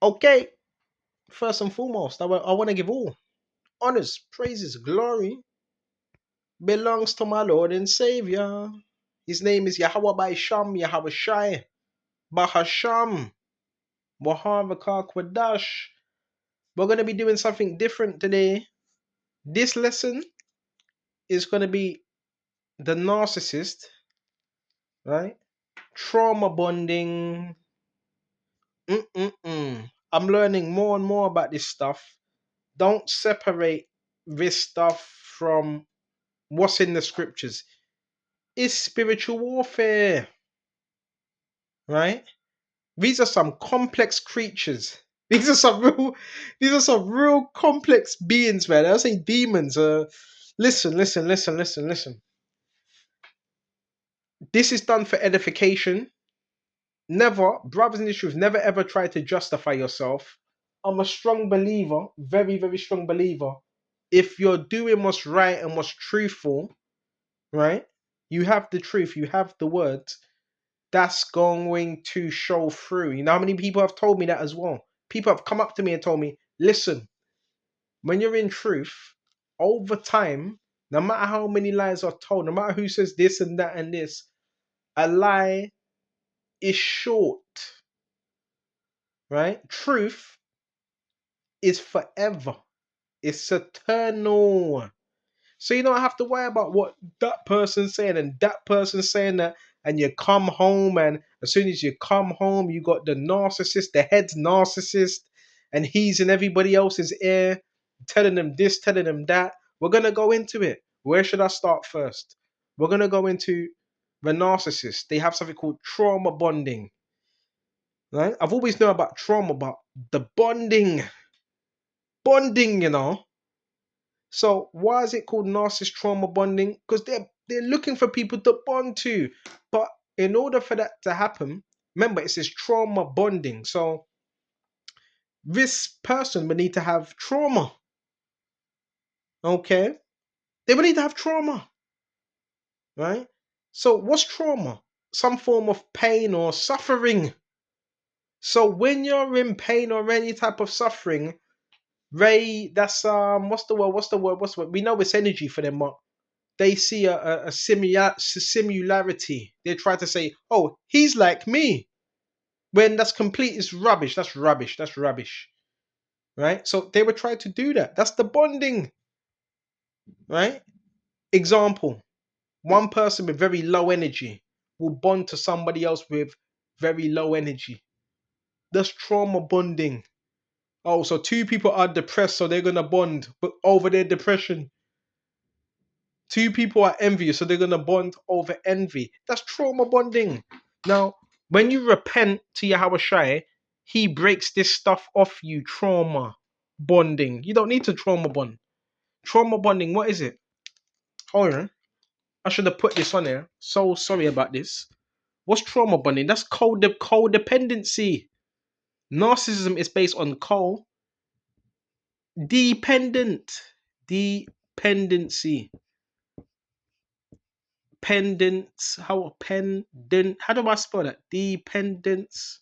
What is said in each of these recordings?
Okay, first and foremost, I want to give all honors, praises, glory belongs to my Lord and Savior. His name is Yahweh by Sham, Yahweh Shai, Bahasham, Wahavaka Kwadash. We're going to be doing something different today. This lesson is going to be the narcissist, right? Trauma bonding. I'm learning more and more about this stuff. Don't separate this stuff from what's in the scriptures. It's spiritual warfare, right? These are some complex creatures. These are some real complex beings, man. I say demons. Listen. This is done for edification. Never, brothers in the truth, never ever try to justify yourself. I'm a strong believer, very, very strong believer. If you're doing what's right and what's truthful, right? You have the truth, you have the words. That's going to show through. You know how many people have told me that as well? People have come up to me and told me, listen, when you're in truth, over time, no matter how many lies are told, no matter who says this and that and this, a lie is short, right? Truth is forever. It's eternal. So you don't have to worry about what that person's saying and that person's saying that. And you come home, and as soon as you come home, you got the narcissist, the head's narcissist, and he's in everybody else's ear, telling them this, telling them that. We're gonna go into it. Where should I start first? We're gonna go into the narcissist. They have something called trauma bonding. Right? I've always known about trauma, but the bonding, So why is it called narcissist trauma bonding? Because they're looking for people to bond to. But in order for that to happen, remember it says trauma bonding. So this person would need to have trauma. Okay? They would need to have trauma. Right? So what's trauma? Some form of pain or suffering. So when you're in pain or any type of suffering, that's what's the word? We know it's energy for them, but they see a similarity. They try to say, oh, he's like me. When that's complete is rubbish. That's rubbish. Right? So they would try to do that. That's the bonding. Right? Example. One person with very low energy will bond to somebody else with very low energy. That's trauma bonding. Oh, so two people are depressed, so they're gonna bond but over their depression. Two people are envious, so they're gonna bond over envy. That's trauma bonding. Now, when you repent to Yahweh Shai, he breaks this stuff off you. Trauma bonding. You don't need to trauma bond. Trauma bonding, what is it? Hold on. I should have put this on there. So sorry about this. What's trauma bonding? That's codependency. Narcissism is based on dependent. Dependency. Pendants. How do I spell that? Dependence.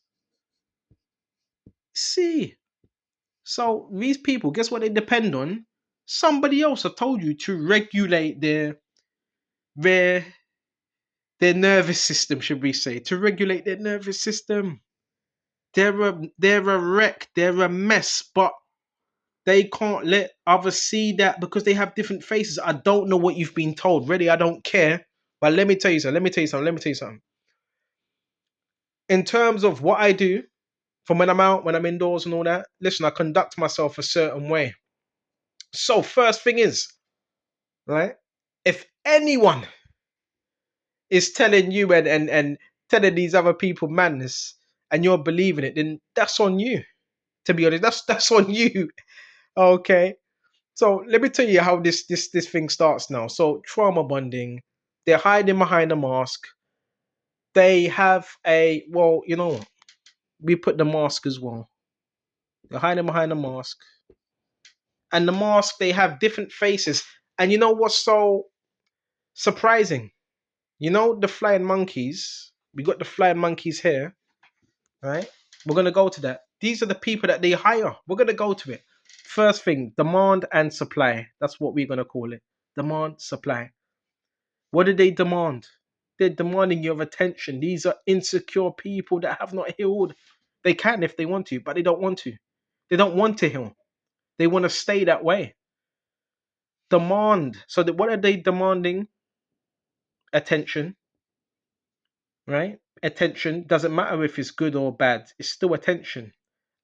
See. So these people, guess what they depend on? Somebody else have told you to regulate their their nervous system, should we say, to regulate their nervous system. They're a wreck, they're a mess, but they can't let others see that because they have different faces. I don't know what you've been told. Really, I don't care. But let me tell you something. In terms of what I do, from when I'm out, when I'm indoors and all that, listen, I conduct myself a certain way. So first thing is, right? If anyone is telling you and telling these other people madness and you're believing it, then that's on you. To be honest, that's on you. Okay. So let me tell you how this thing starts now. So trauma bonding, they're hiding behind a mask. They have we put the mask as well. They're hiding behind a mask. And the mask, they have different faces. And you know what's so surprising? You know the flying monkeys? We got the flying monkeys here, right? We're gonna go to that. These are the people that they hire. We're going to go to it. First thing, demand and supply. That's what we're going to call it. Demand, supply. What do they demand? They're demanding your attention. These are insecure people that have not healed. They can if they want to, but they don't want to. They don't want to heal. They want to stay that way. Demand. So what are they demanding? Attention, right? Attention doesn't matter if it's good or bad. It's still attention.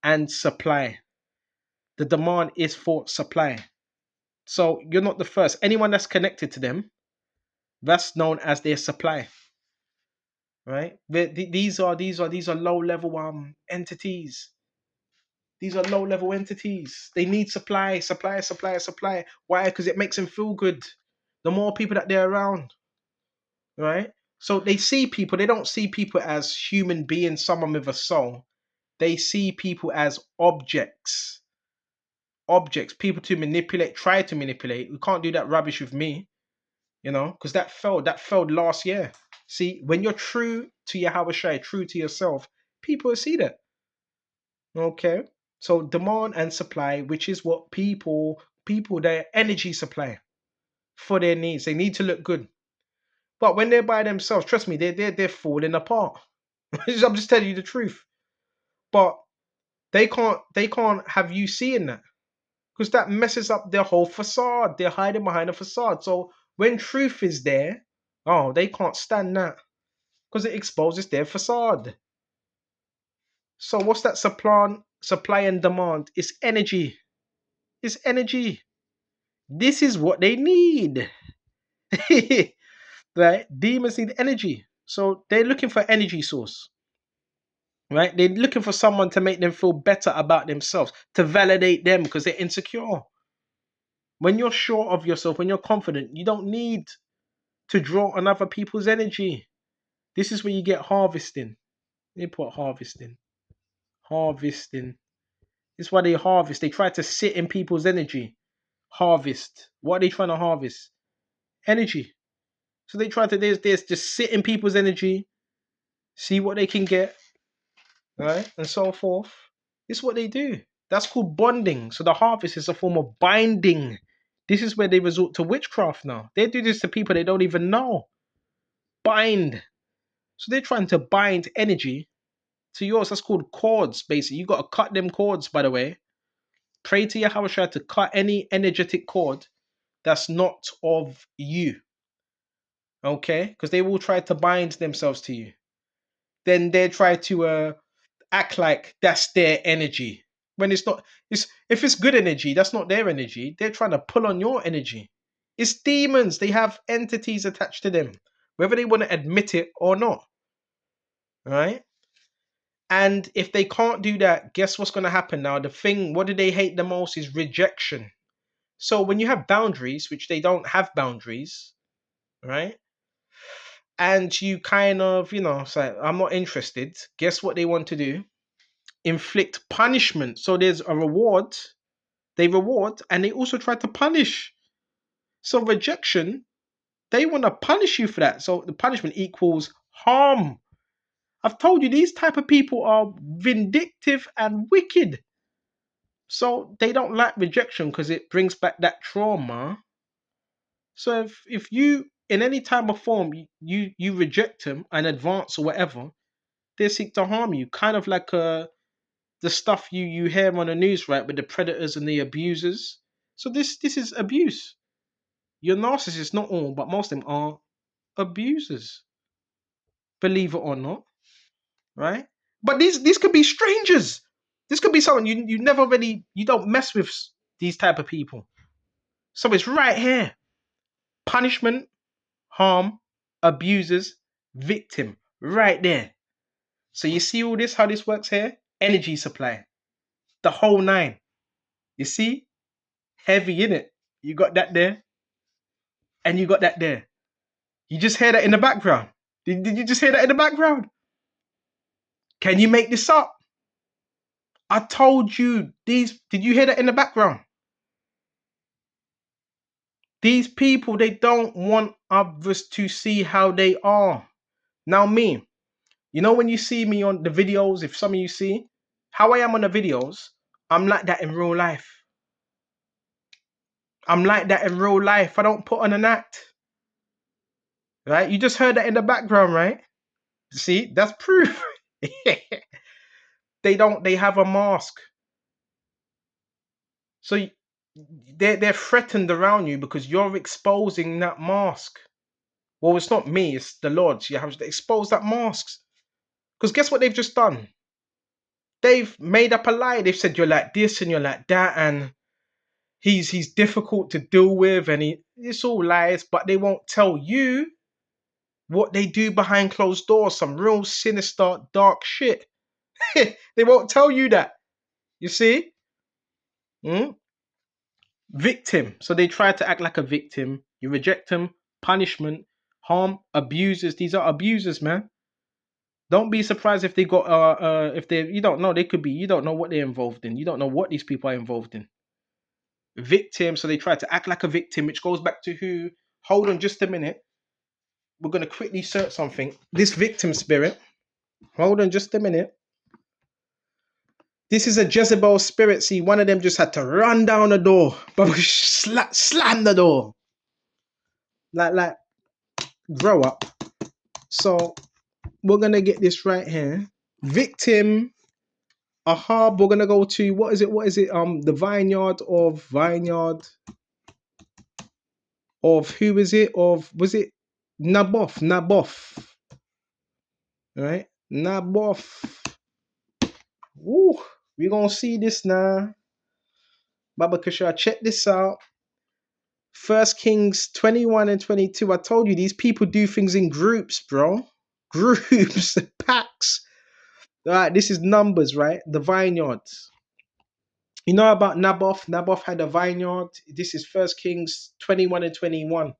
And supply. The demand is for supply. So you're not the first. Anyone that's connected to them, that's known as their supply, right? These are low level entities. These are low level entities. They need supply, supply, supply, supply. Why? Because it makes them feel good. The more people that they're around, right? So they see people. They don't see people as human beings, someone with a soul. They see people as objects. Objects, people to manipulate, try to manipulate. We can't do that rubbish with me, because that failed. That failed last year. See, when you're true to your Habashai, true to yourself, people see that. Okay. So demand and supply, which is what people their energy supply for their needs. They need to look good. But when they're by themselves, trust me, they're falling apart. I'm just telling you the truth. But they can't have you seeing that. Because that messes up their whole facade. They're hiding behind a facade. So when truth is there, oh, they can't stand that. Because it exposes their facade. So what's that supply and demand? It's energy. It's energy. This is what they need. Right? Demons need energy. So they're looking for energy source. Right? They're looking for someone to make them feel better about themselves, to validate them because they're insecure. When you're sure of yourself, when you're confident, you don't need to draw on other people's energy. This is where you get harvesting. They put harvesting. Harvesting. This is why they harvest. They try to sit in people's energy. Harvest. What are they trying to harvest? Energy. So they try to there's just sit in people's energy, see what they can get, right? And so forth. This is what they do. That's called bonding. So the harvest is a form of binding. This is where they resort to witchcraft now. They do this to people they don't even know. Bind. So they're trying to bind energy to yours. That's called cords, basically. You got to cut them cords, by the way. Pray to Yahweh to cut any energetic cord that's not of you. Okay? Because they will try to bind themselves to you. Then they try to act like that's their energy. When it's not, if it's good energy, that's not their energy. They're trying to pull on your energy. It's demons. They have entities attached to them, whether they want to admit it or not. Right? And if they can't do that, guess what's going to happen now? What do they hate the most is rejection. So when you have boundaries, which they don't have boundaries, right? And you kind of, say, I'm not interested. Guess what they want to do? Inflict punishment. So there's a reward. They reward and they also try to punish. So rejection, they want to punish you for that. So the punishment equals harm. I've told you these type of people are vindictive and wicked. So they don't like rejection because it brings back that trauma. So if you in any time or form you reject them and advance or whatever, they seek to harm you. Kind of like the stuff you hear on the news, right, with the predators and the abusers. So this is abuse. Your narcissists, not all, but most of them are abusers. Believe it or not, right? But these could be strangers. This could be someone you never really, you don't mess with these type of people. So it's right here. Punishment, harm, abusers, victim, right there. So you see all this, how this works here? Energy supply. The whole nine. You see? Heavy in it. You got that there. And you got that there. You just hear that in the background. Did you just hear that in the background? Can you make this up? I told you these. Did you hear that in the background? These people, they don't want others to see how they are. Now me, when you see me on the videos, if some of you see, how I am on the videos, I'm like that in real life. I'm like that in real life. I don't put on an act. Right? You just heard that in the background, right? See, that's proof. They have a mask. So they're threatened around you because you're exposing that mask. Well, it's not me, it's the Lord. You have to expose that mask. Because guess what they've just done? They've made up a lie. They've said you're like this and you're like that, and he's difficult to deal with, and it's all lies, but they won't tell you what they do behind closed doors, some real sinister, dark shit. They won't tell you that. You see? Mm? Victim. So they try to act like a victim. You reject them, punishment, harm, abusers. These are abusers, man. Don't be surprised if they got if they you don't know, they could be, you don't know what they're involved in. You don't know what these people are involved in. Victim, so they try to act like a victim, which goes back to who? Hold on just a minute. We're gonna quickly search something. This victim spirit. Hold on just a minute. This is a Jezebel spirit. See, one of them just had to run down the door, but slam the door. Like, grow up. So we're gonna get this right here. Victim. Aha, we're gonna go to what is it? The vineyard of who is it? Was it Naboth? Naboth. Right? Naboth. Woo, we're gonna see this now. Baba Kishar, check this out. First Kings 21 and 22. I told you these people do things in groups, bro. Groups, packs. All right, this is Numbers, right? The vineyards. You know about Naboth? Naboth had a vineyard. This is First Kings 21 and 21.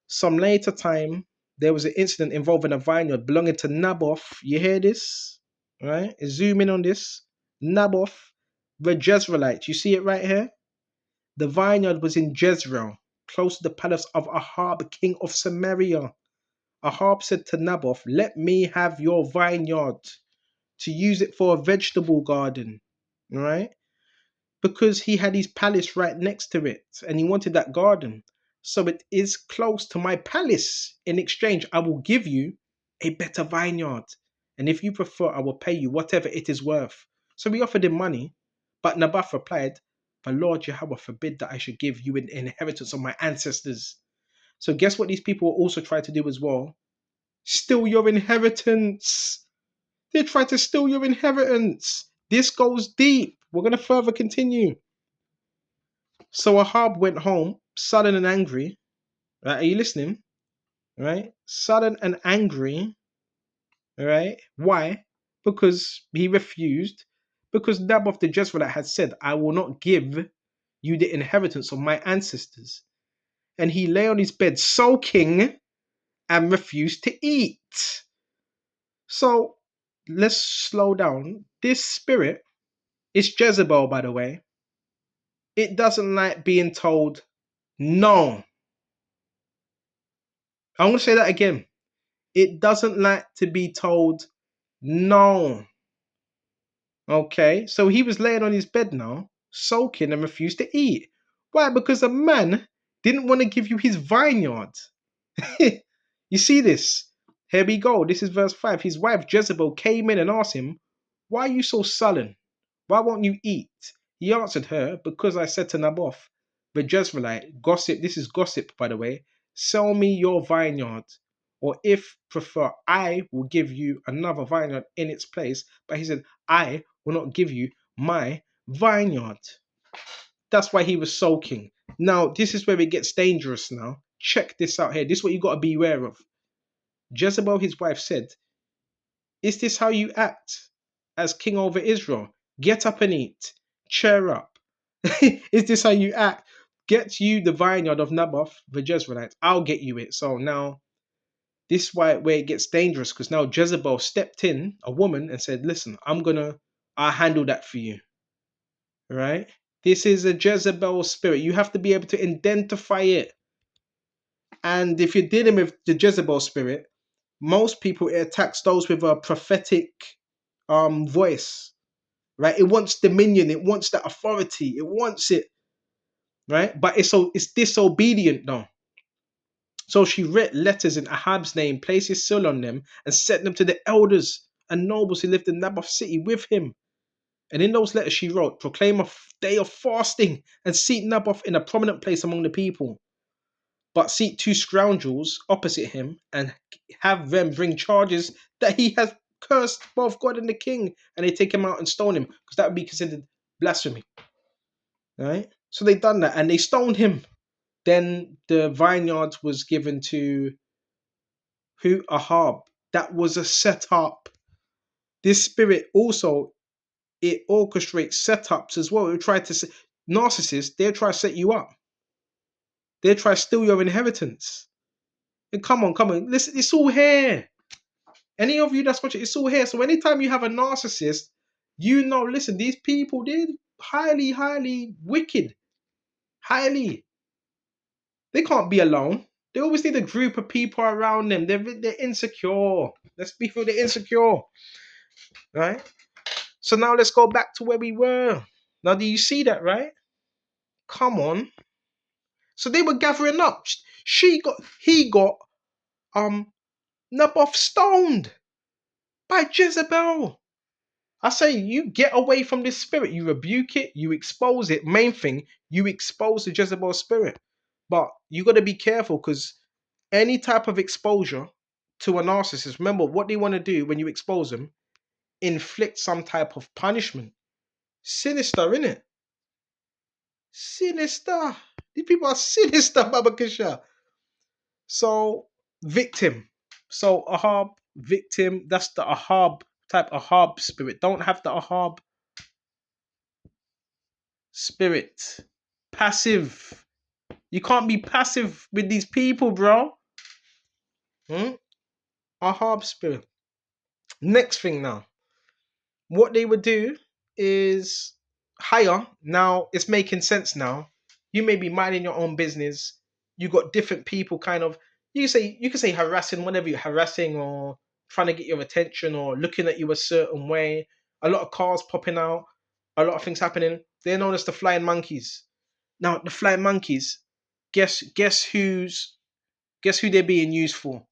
Some later time, there was an incident involving a vineyard belonging to Naboth. You hear this? Right? Zoom in on this. Naboth, the Jezreelite. You see it right here? The vineyard was in Jezreel, close to the palace of Ahab, king of Samaria. Ahab said to Naboth, let me have your vineyard to use it for a vegetable garden. Right? Because he had his palace right next to it and he wanted that garden. So it is close to my palace. In exchange, I will give you a better vineyard. And if you prefer, I will pay you whatever it is worth. So we offered him money, but Naboth replied, the Lord Yahweh forbid that I should give you an inheritance of my ancestors. So guess what these people also try to do as well? Steal your inheritance. They try to steal your inheritance. This goes deep. We're going to further continue. So Ahab went home, sudden and angry. Right? Are you listening? Right? Sudden and angry. Right? Why? Because he refused. Because Naboth the Jezreelite had said, I will not give you the inheritance of my ancestors. And he lay on his bed sulking and refused to eat. So let's slow down. This spirit is Jezebel, by the way. It doesn't like being told no. I'm going to say that again. It doesn't like to be told no. Okay, so he was laying on his bed now, sulking and refused to eat. Why? Because a man didn't want to give you his vineyard. You see this? Here we go. This is verse 5. His wife Jezebel came in and asked him, why are you so sullen? Why won't you eat? He answered her, because I said to Naboth, the Jezreelite, gossip, this is gossip by the way, sell me your vineyard. Or if prefer, I will give you another vineyard in its place. But he said, I will not give you my vineyard. That's why he was sulking. Now, this is where it gets dangerous now. Check this out here. This is what you got to be aware of. Jezebel, his wife, said, is this how you act as king over Israel? Get up and eat. Cheer up. Is this how you act? Get you the vineyard of Naboth, the Jezreelite. I'll get you it. So now, this is where it gets dangerous, because now Jezebel stepped in, a woman, and said, listen, I'll handle that for you. Right? This is a Jezebel spirit. You have to be able to identify it. And if you're dealing with the Jezebel spirit, most people, it attacks those with a prophetic voice. right? It wants dominion. It wants that authority. It wants it, right? But it's disobedient though. So she writ letters in Ahab's name, placed his seal on them, and sent them to the elders and nobles who lived in Naboth's city with him. And in those letters she wrote, proclaim a day of fasting and seat Naboth in a prominent place among the people. But seat two scoundrels opposite him and have them bring charges that he has cursed both God and the king, and they take him out and stone him, because that would be considered blasphemy. Right? So they done that and they stoned him. Then the vineyard was given to who? Ahab. That was a setup. This spirit also, it orchestrates setups as well. It try to narcissists, they'll try to set you up. They'll try to steal your inheritance. And come on. Listen, it's all here. Any of you that's watching, it's all here. So anytime you have a narcissist, listen, these people, they're highly, highly wicked. Highly. They can't be alone. They always need a group of people around them. They're insecure. Let's be for the insecure. Right? So now let's go back to where we were. Now, do you see that, right? Come on. So they were gathering up. He got Naboth stoned by Jezebel. I say you get away from this spirit. You rebuke it. You expose it. Main thing, you expose the Jezebel spirit. But you got to be careful, because any type of exposure to a narcissist, remember what they want to do when you expose them, inflict some type of punishment. Sinister, innit? Sinister. These people are sinister, Baba Kisha. So, victim. So, Ahab, victim. That's the Ahab type, Ahab spirit. Don't have the Ahab spirit. Passive. You can't be passive with these people, bro. Ahab spirit. Next thing now. What they would do is hire. Now, it's making sense now. You may be minding your own business. You got different people kind of, you can say harassing, whatever you're harassing, or trying to get your attention, or looking at you a certain way. A lot of cars popping out, a lot of things happening. They're known as the flying monkeys. Now, the flying monkeys, guess who they're being used for?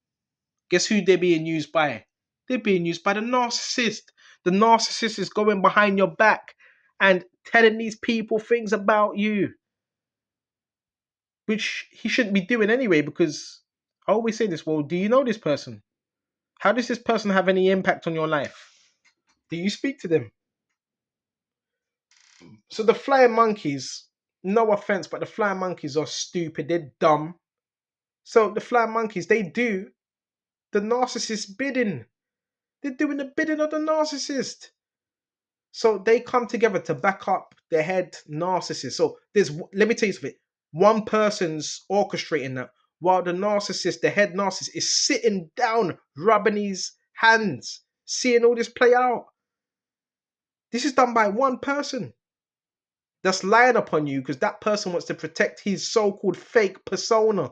Guess who they're being used by? They're being used by the narcissist. The narcissist is going behind your back and telling these people things about you, which he shouldn't be doing anyway, because I always say this, well, do you know this person? How does this person have any impact on your life? Do you speak to them? So the flying monkeys, no offense, but the flying monkeys are stupid. They're dumb. So the flying monkeys, they do the narcissist bidding. They're doing the bidding of the narcissist. So they come together to back up the head narcissist. So let me tell you something. One person's orchestrating that, while the narcissist, the head narcissist, is sitting down, rubbing his hands, seeing all this play out. This is done by one person that's lying upon you, because that person wants to protect his so-called fake persona.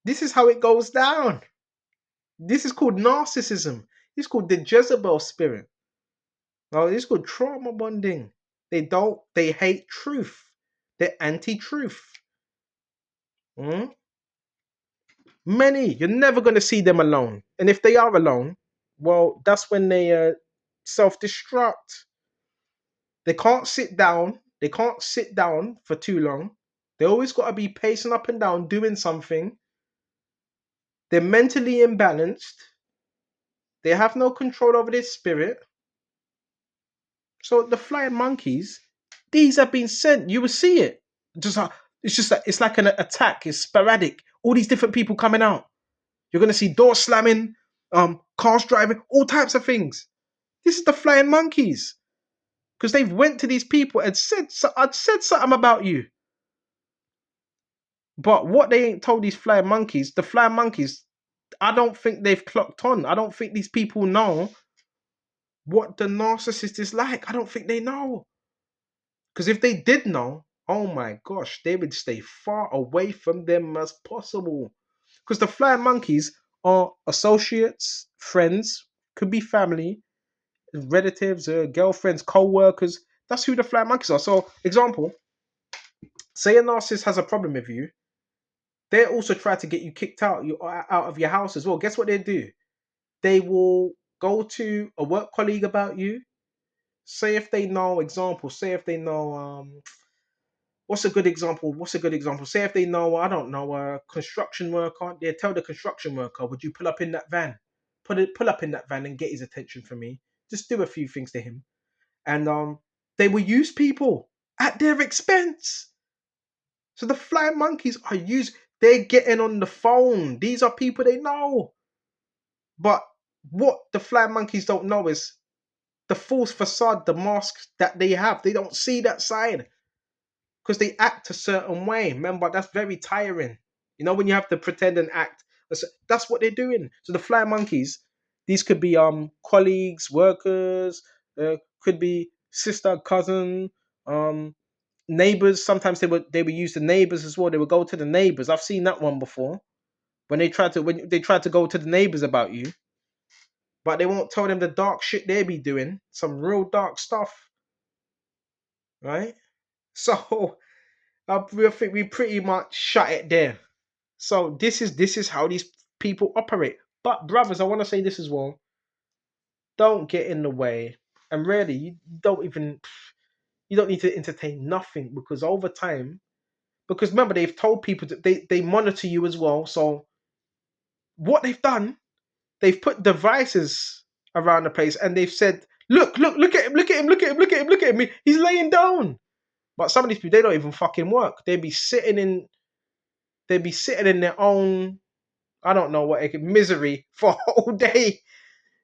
This is how it goes down. This is called narcissism. It's called the Jezebel spirit. Now, it's called trauma bonding. They hate truth. They're anti-truth. Many, you're never going to see them alone. And if they are alone, well, that's when they self-destruct. They can't sit down. They can't sit down for too long. They always got to be pacing up and down, doing something. They're mentally imbalanced. They have no control over their spirit. So the flying monkeys, these have been sent. You will see it. It's like an attack. It's sporadic. All these different people coming out. You're gonna see doors slamming, cars driving, all types of things. This is the flying monkeys, because they've went to these people and I'd said something about you. But what they ain't told these flying monkeys, the flying monkeys, I don't think they've clocked on. I don't think these people know what the narcissist is like. I don't think they know. Because if they did know, oh my gosh, they would stay far away from them as possible. Because the flying monkeys are associates, friends, could be family, relatives, girlfriends, co-workers. That's who the flying monkeys are. So, example, say a narcissist has a problem with you, they also try to get you kicked out of your house as well. Guess what they do? They will go to a work colleague about you. Say if they know, example, say if they know, what's a good example? What's a good example? Say if they know, I don't know, a construction worker, they tell the construction worker, would you pull up in that van? Pull up in that van and get his attention for me. Just do a few things to him. And they will use people at their expense. So the flying monkeys are they're getting on the phone. These are people they know. But what the flying monkeys don't know is the false facade, the mask that they have. They don't see that side because they act a certain way. Remember, that's very tiring. You know, when you have to pretend and act, that's what they're doing. So the flying monkeys, these could be colleagues, workers, could be sister, cousin, neighbors. Sometimes they would use the neighbors as well. They would go to the neighbors. I've seen that one before. When they try to go to the neighbors about you, but they won't tell them the dark shit they be doing, some real dark stuff, right? So I think we pretty much shut it there. So this is how these people operate. But brothers, I want to say this as well. Don't get in the way, and really, you don't need to entertain nothing because over time, because remember they've told people that they monitor you as well. So what they've done, they've put devices around the place and they've said, look at him, look at him, look at him, look at him, look at him. He's laying down. But some of these people, they don't even fucking work. They'd be sitting in their own, I don't know what, misery for a whole day.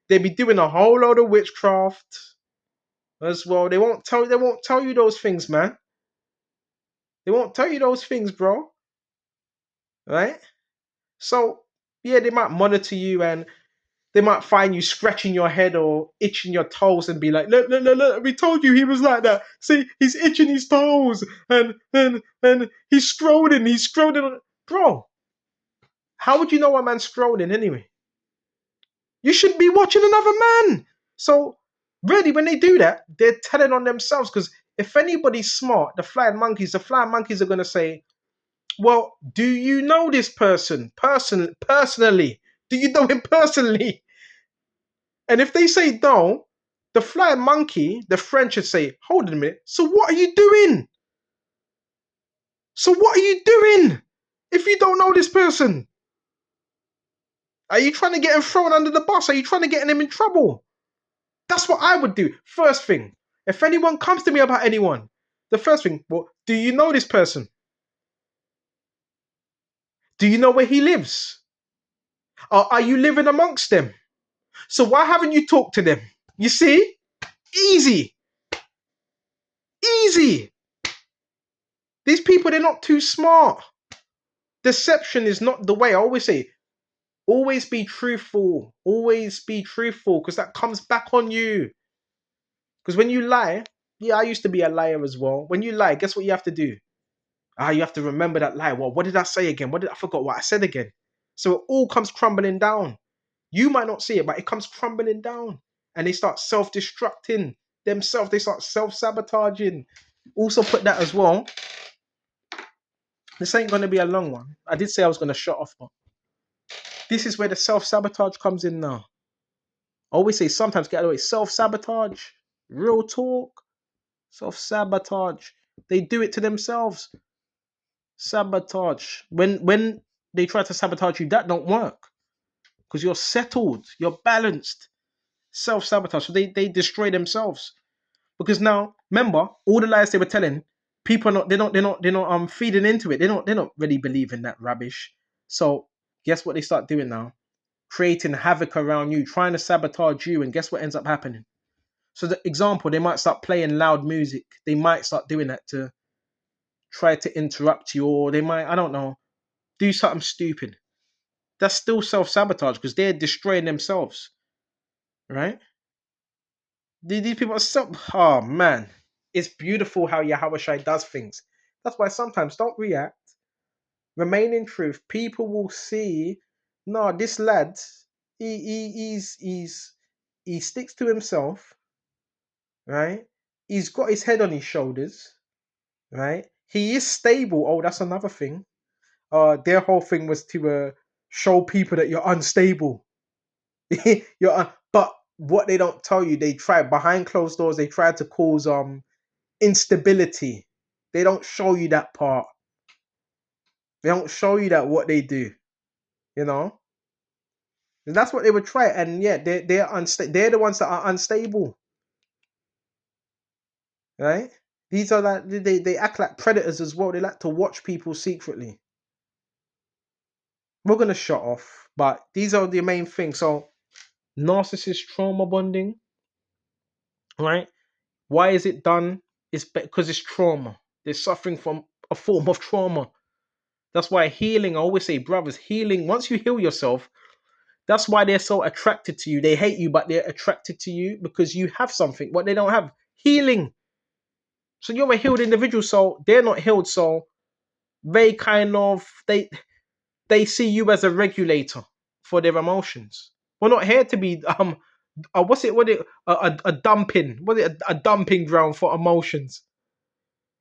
They'd be doing a whole load of witchcraft as well. They won't tell you those things, man. They won't tell you those things, bro. Right? So yeah, they might monitor you and they might find you scratching your head or itching your toes and be like, look, we told you he was like that. See, he's itching his toes and he's scrolling. Bro, how would you know a man's scrolling anyway? You should be watching another man. So really, when they do that, they're telling on themselves because if anybody's smart, the flying monkeys are going to say, well, do you know this person personally? Do you know him personally? And if they say no, the flying monkey, the French should say, hold on a minute. So what are you doing? So what are you doing if you don't know this person? Are you trying to get him thrown under the bus? Are you trying to get him in trouble? That's what I would do. First thing, if anyone comes to me about anyone, the first thing, well, do you know this person? Do you know where he lives? Are you living amongst them? So why haven't you talked to them? You see? Easy. Easy. These people, they're not too smart. Deception is not the way. I always say, always be truthful. Always be truthful because that comes back on you. Because when you lie, yeah, I used to be a liar as well. When you lie, guess what you have to do? You have to remember that lie. Well, what did I say again? I forgot what I said again. So it all comes crumbling down. You might not see it, but it comes crumbling down. And they start self-destructing themselves. They start self-sabotaging. Also put that as well. This ain't going to be a long one. I did say I was going to shut off, but this is where the self-sabotage comes in now. I always say sometimes get away. Self-sabotage. Real talk. Self-sabotage. They do it to themselves. Sabotage. When they try to sabotage you, that don't work. Because you're settled. You're balanced. Self-sabotage. So they destroy themselves. Because now, remember, all the lies they were telling, people are not they're not feeding into it. They're not really believing that rubbish. So guess what they start doing now? Creating havoc around you, trying to sabotage you, and guess what ends up happening? So the example, they might start playing loud music. They might start doing that to try to interrupt you, or they might, I don't know, do something stupid. That's still self-sabotage because they're destroying themselves. Right? These people are so, oh man. It's beautiful how Yahushua does things. That's why sometimes don't react. Remain in truth. People will see, no, this lad, he sticks to himself. right? He's got his head on his shoulders, right? He is stable. Oh, that's another thing. Their whole thing was to show people that you're unstable. But what they don't tell you, they try behind closed doors. They try to cause instability. They don't show you that part. They don't show you that what they do. You know, and that's what they would try. And yeah, they're the ones that are unstable, right? These are like they act like predators as well. They like to watch people secretly. We're gonna shut off, but these are the main things. So narcissist trauma bonding, right? Why is it done? It's because it's trauma. They're suffering from a form of trauma. That's why healing, I always say, brothers, healing, once you heal yourself, that's why they're so attracted to you. They hate you, but they're attracted to you because you have something, what they don't have. Healing. So you're a healed individual, so they're not healed, so they kind of they see you as a regulator for their emotions. We're not here to be a dumping, a dumping ground for emotions.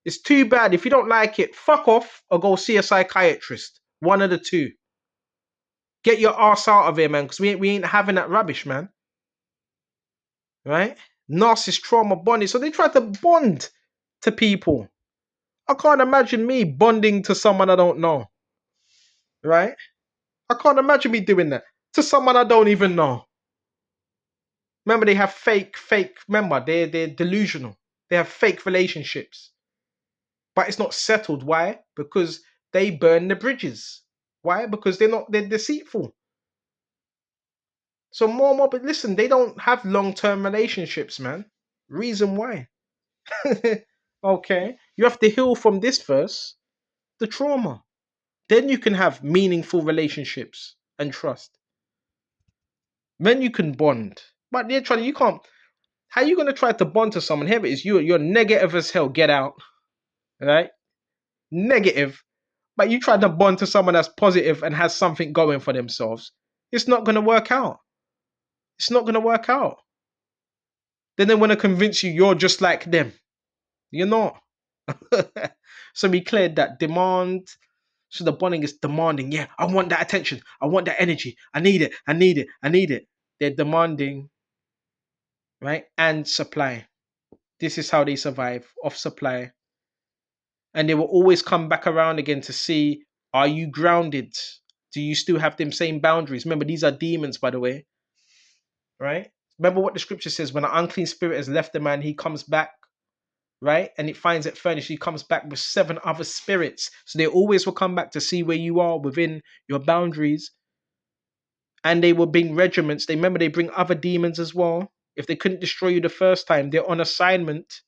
It's too bad. If you don't like it, fuck off or go see a psychiatrist. One of the two. Get your ass out of here, man, because we ain't having that rubbish, man. Right? Narcissist trauma bonding. So they try to bond to people. I can't imagine me bonding to someone I don't know. Right? I can't imagine me doing that to someone I don't even know. Remember, they have fake. Remember, they're delusional. They have fake relationships. But it's not settled. Why? Because they burn the bridges. Why? Because they're deceitful. So more, but listen, they don't have long-term relationships, man. Reason why. Okay. You have to heal from this first, the trauma. Then you can have meaningful relationships and trust. Then you can bond. But you can't. How are you gonna try to bond to someone? Here it is, you're negative as hell. Get out. Right? Negative. But you try to bond to someone that's positive and has something going for themselves. It's not gonna work out. It's not gonna work out. Then they want to convince you you're just like them. You're not. So we cleared that demand. So the bonding is demanding. Yeah, I want that attention. I want that energy. I need it. I need it. I need it. They're demanding, right? And supply. This is how they survive off supply. And they will always come back around again to see, are you grounded? Do you still have them same boundaries? Remember, these are demons, by the way, right? Remember what the scripture says, when an unclean spirit has left the man, he comes back, right? And it finds it furnished. He comes back with 7 other spirits. So they always will come back to see where you are within your boundaries. And they will bring regiments. They remember they bring other demons as well. If they couldn't destroy you the first time, they're on assignment.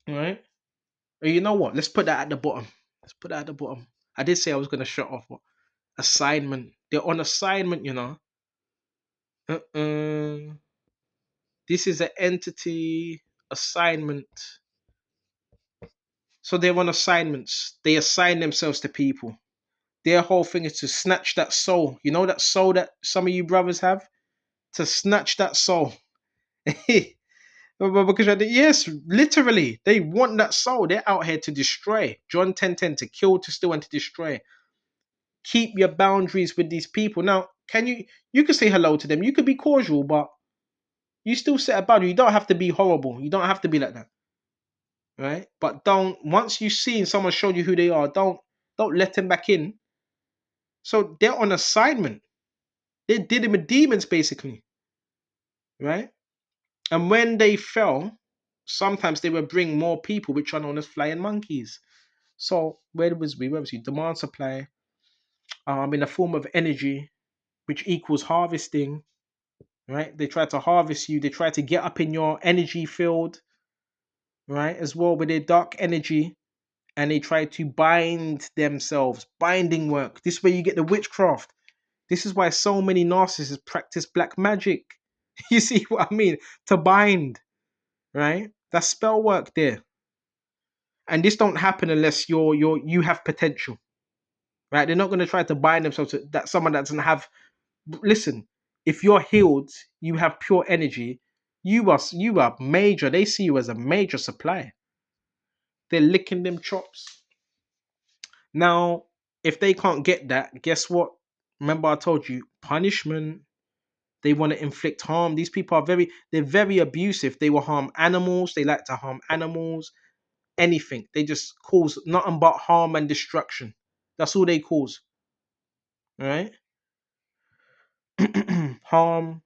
Right? Or you know what? Let's put that at the bottom. Let's put that at the bottom. I did say I was gonna shut off, but assignment. They're on assignment, you know. This is an entity assignment. So they're on assignments. They assign themselves to people. Their whole thing is to snatch that soul. You know that soul that some of you brothers have? To snatch that soul. Because yes, literally, they want that soul. They're out here to destroy. John 10:10, to kill, to steal, and to destroy. Keep your boundaries with these people. Now, you can say hello to them. You could be cordial, but you still set a boundary. You don't have to be horrible. You don't have to be like that. Right? But don't, once you've seen someone show you who they are, don't let them back in. So they're on assignment. They're dealing with demons basically. Right? And when they fell, sometimes they would bring more people, which are known as flying monkeys. So where was we? Where was we? Demand supply, in the form of energy, which equals harvesting. Right? They try to harvest you. They try to get up in your energy field, right? As well with their dark energy, and they try to bind themselves. Binding work. This is where you get the witchcraft. This is why so many narcissists practice black magic. You see what I mean? To bind, right? That's spell work there. And this don't happen unless you have potential, right? They're not going to try to bind themselves to that someone that doesn't have. Listen, if you're healed, you have pure energy. You are major. They see you as a major supplier. They're licking them chops. Now, if they can't get that, guess what? Remember I told you, punishment. They want to inflict harm. These people they're very abusive. They will harm animals. They like to harm animals. Anything. They just cause nothing but harm and destruction. That's all they cause. All right? Harm,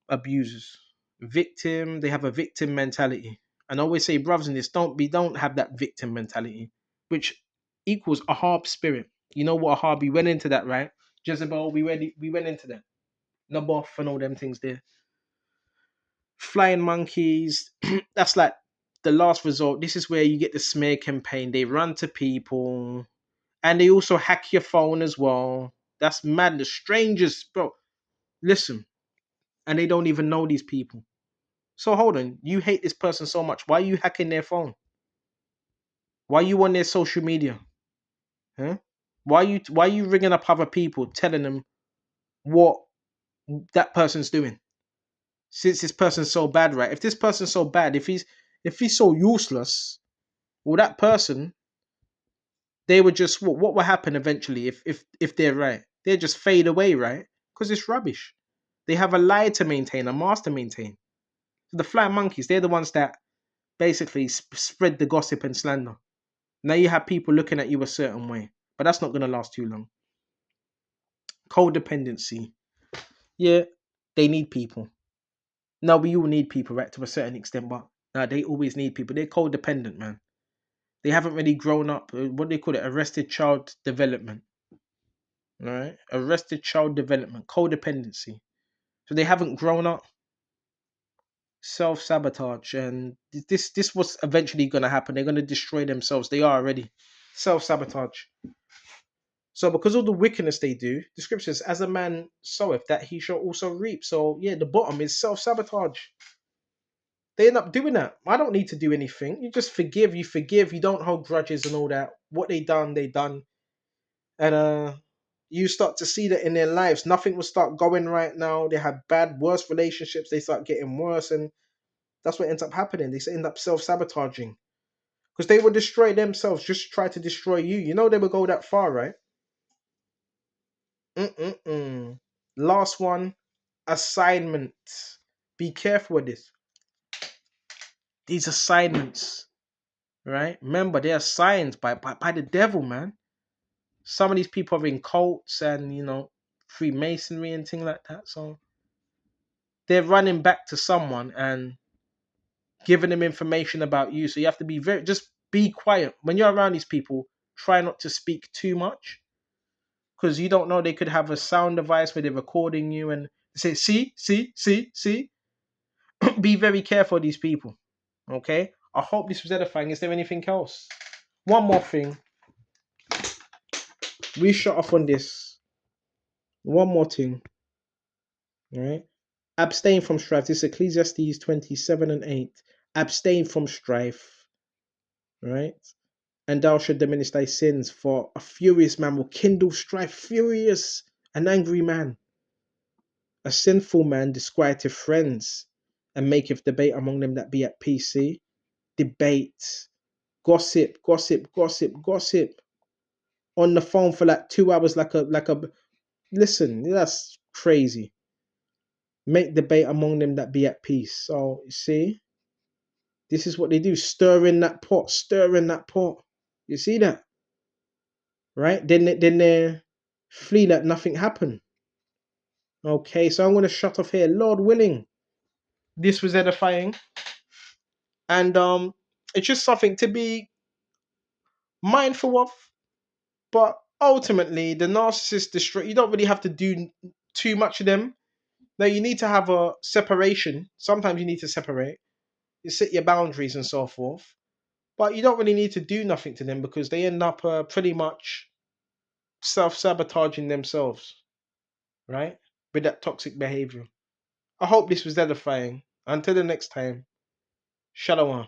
abusers. Victim, they have a victim mentality. And I always say, brothers in this, don't have that victim mentality, which equals a harp spirit. You know what a harp? We went into that, right? Jezebel, we went into that. Naboth and all them things there. Flying monkeys, that's like the last resort. This is where you get the smear campaign. They run to people and they also hack your phone as well. That's madness. Strangers, bro. Listen, and they don't even know these people. So hold on, you hate this person so much. Why are you hacking their phone? Why are you on their social media? Huh? Why are you ringing up other people telling them what that person's doing? Since this person's so bad, right? If this person's so bad, if he's so useless, well, that person, they would just what will happen eventually if they're right? They just fade away, right? Because it's rubbish. They have a lie to maintain, a mask to maintain. So the flying monkeys, they're the ones that basically spread the gossip and slander. Now you have people looking at you a certain way, but that's not going to last too long. Codependency. Yeah, they need people. Now we all need people, right, to a certain extent, but they always need people. They're codependent, man. They haven't really grown up. What do they call it? Arrested child development. All right, arrested child development, codependency. So they haven't grown up. Self sabotage, and this was eventually going to happen. They're going to destroy themselves. They are already self sabotage. So because of the wickedness they do, the scriptures, as a man soweth, that he shall also reap. So yeah, the bottom is self-sabotage. They end up doing that. I don't need to do anything. You just forgive, you don't hold grudges and all that. What they done. And you start to see that in their lives. Nothing will start going right now. They have bad, worse relationships, they start getting worse, and that's what ends up happening. They end up self-sabotaging. Because they will destroy themselves, just try to destroy you. You know they will go that far, right? Mm-mm-mm. Last one, assignment. Be careful with this. These assignments, right? Remember, they're assigned by the devil, man. Some of these people are in cults and, Freemasonry and things like that. So they're running back to someone and giving them information about you. So you have to just be quiet. When you're around these people, try not to speak too much. Because you don't know, they could have a sound device where they're recording you and say, see. Be very careful of these people. Okay? I hope this was edifying. Is there anything else? One more thing. We shut off on this. One more thing. Alright? Abstain from strife. This is Ecclesiastes 27:8. Abstain from strife. Right? And thou shalt diminish thy sins, for a furious man will kindle strife. Furious, an angry man. A sinful man disquieteth friends, and maketh debate among them that be at peace. See? Debate. Gossip. On the phone for like 2 hours, like a. Listen, that's crazy. Make debate among them that be at peace. So you see, this is what they do: stir in that pot, stir in that pot. You see that, right? Then they flee like nothing happened. Okay, so I'm gonna shut off here. Lord willing, this was edifying, and it's just something to be mindful of. But ultimately, the narcissist destroy. You don't really have to do too much of them. Now you need to have a separation. Sometimes you need to separate. You set your boundaries and so forth. But you don't really need to do nothing to them because they end up pretty much self-sabotaging themselves, right? With that toxic behavior. I hope this was edifying. Until the next time, Shalom.